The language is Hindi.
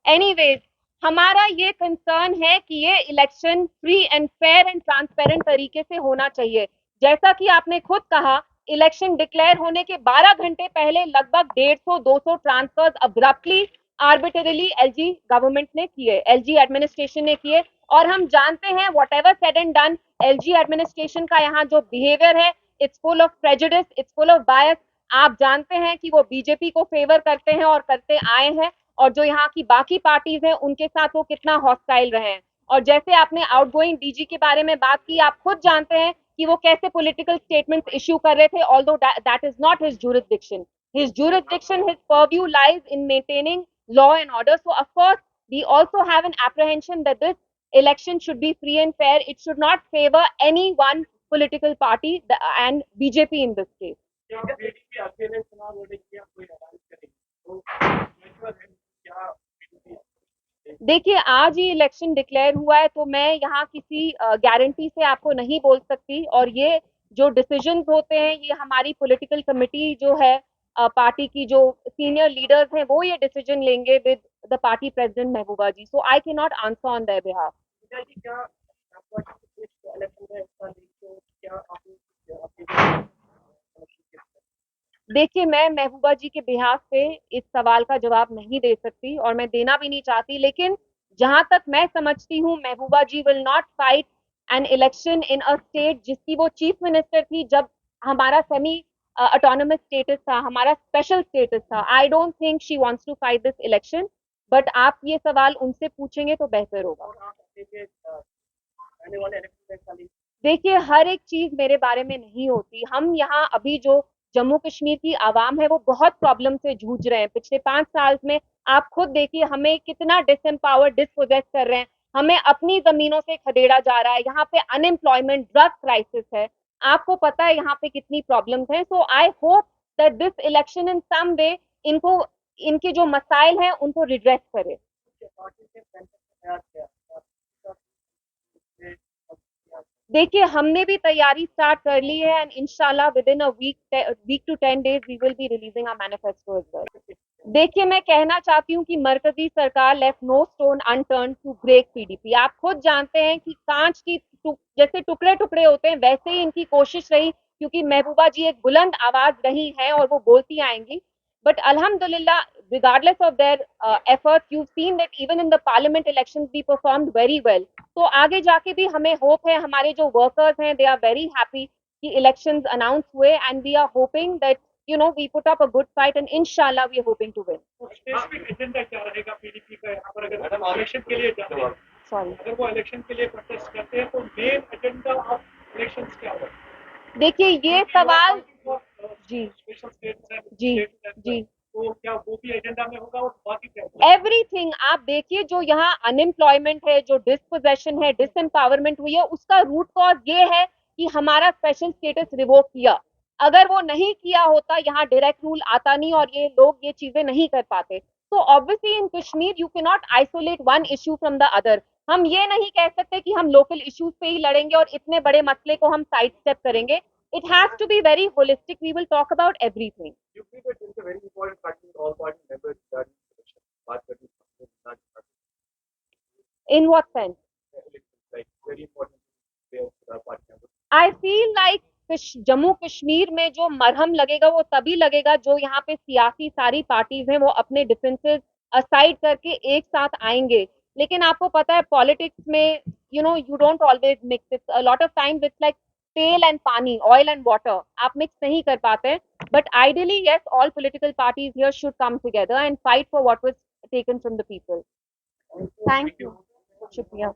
एनीवेज, हमारा ये कंसर्न है कि ये election free and fair and transparent तरीके से होना चाहिए। जैसा कि आपने खुद कहा, इलेक्शन डिक्लेयर होने के 12 घंटे पहले लगभग 150-200 ट्रांसफर्स अब्रप्टली आर्बिटरली एलजी गवर्नमेंट ने किए, एलजी एडमिनिस्ट्रेशन ने किए। और हम जानते हैं what ever said and done, LG administration का यहाँ जो बिहेवियर है, it's full of prejudice, it's full of बायस। आप जानते हैं कि वो बीजेपी को फेवर करते हैं और करते आए हैं, और जो यहाँ की बाकी पार्टीज हैं उनके साथ वो कितना हॉस्टाइल रहे हैं। और जैसे आपने आउटगोइंग डीजी के बारे में बात की, आप खुद जानते हैं कि वो कैसे पॉलिटिकल स्टेटमेंट्स इश्यू कर रहे थे, although that is not his jurisdiction. His jurisdiction, his purview lies in maintaining law and order. So of course we also have an apprehension that this election should be free and fair. It should not favor any one political party and BJP in this case. देखिए, आज ही इलेक्शन डिक्लेयर हुआ है, तो मैं यहाँ किसी गारंटी से आपको नहीं बोल सकती। और ये जो डिसीजंस होते हैं, ये हमारी पॉलिटिकल कमिटी जो है, पार्टी की जो सीनियर लीडर्स हैं, वो ये डिसीजन लेंगे with the party president Mehbooba ji. So I can not answer on their behalf. देखिए, मैं महबूबा जी के बिहाफ पे इस सवाल का जवाब नहीं दे सकती और मैं देना भी नहीं चाहती, लेकिन जहां तक मैं समझती हूँ, Mehbooba ji will not fight an election in a state जिसकी वो चीफ मिनिस्टर थी जब हमारा सेमी ऑटोनोमस स्टेटस था, हमारा स्पेशल स्टेटस था। I don't think she wants to fight this election, but आप ये सवाल उनसे पूछेंगे तो बेहतर होगा। देखिए, हर एक चीज मेरे बारे में नहीं होती। हम यहाँ अभी जो जम्मू कश्मीर की आवाम है वो बहुत प्रॉब्लम से जूझ रहे हैं पिछले 5 साल में। आप खुद देखिए हमें कितना डिसएम्पावर डिसपोजेस कर रहे हैं, हमें अपनी जमीनों से खदेड़ा जा रहा है, यहाँ पे अनएम्प्लॉयमेंट, ड्रग क्राइसिस है, आपको पता है यहाँ पे कितनी प्रॉब्लम्स हैं। So I hope that this election in some way इनको, इनके जो मसाइल हैं उनको रिड्रेस करे। देखिए, हमने भी तैयारी स्टार्ट कर ली है एंड इंशाल्लाह within a week to 10 days we will be releasing our manifesto as well. देखिए, मैं कहना चाहती हूँ कि मरकजी सरकार left no stone unturned to break PDP. आप खुद जानते हैं कि कांच की जैसे टुकड़े टुकड़े होते हैं, वैसे ही इनकी कोशिश रही, क्योंकि महबूबा जी एक बुलंद आवाज रही हैं और वो बोलती आएंगी। But alhamdulillah, regardless of their efforts, you've seen that even in the parliament elections we performed very well. तो आगे जाके भी हमें होप है, हमारे जो वर्कर्स हैं दे आर वेरी हैप्पी कि इलेक्शंस अनाउंस हुए and we are hoping that we put up a good fight and inshallah we are hoping to win. Specific agenda क्या रहेगा पीडीपी का यहाँ पर, अगर इलेक्शन के लिए जाते हैं, सॉरी, अगर वो इलेक्शन के लिए प्रोटेस्ट करते हैं तो मेन एजेंडा ऑफ इलेक्शंस क्या होगा? देखिए ये सवाल, जी स्पेशल स्टेट्स है, जी जी, तो क्या वो भी एजेंडा में होगा और बाकी क्या? एवरीथिंग। आप देखिए, जो यहाँ अनएम्प्लॉयमेंट है, जो डिसपोजेशन है, डिसएम्पावरमेंट हुई है, उसका रूट कॉज ये है कि हमारा स्पेशल स्टेटस रिवोक किया। अगर वो नहीं किया होता, यहाँ डायरेक्ट रूल आता नहीं और ये लोग ये चीजें नहीं कर पाते। तो obviously in Kashmir you can not isolate one issue from the other. हम ये नहीं कह सकते कि हम लोकल इश्यूज पे ही लड़ेंगे और इतने बड़े मसले को हम साइड स्टेप करेंगे। It has to be very holistic, we will talk about everything. In what sense? I feel like Jammu Kashmir में जो मरहम लगेगा वो तभी लगेगा जो यहाँ पे सियासी सारी पार्टीज हैं वो अपने डिफरेंसेस असाइड करके एक साथ आएंगे। लेकिन आपको पता है पॉलिटिक्स में you don't always mix, it's a lot of times it's like तेल एंड पानी, ऑयल एंड वाटर, आप मिक्स नहीं कर पाते हैं। But ideally yes, all political parties here should come together and fight for what was taken from the people. Thank you, शुक्रिया।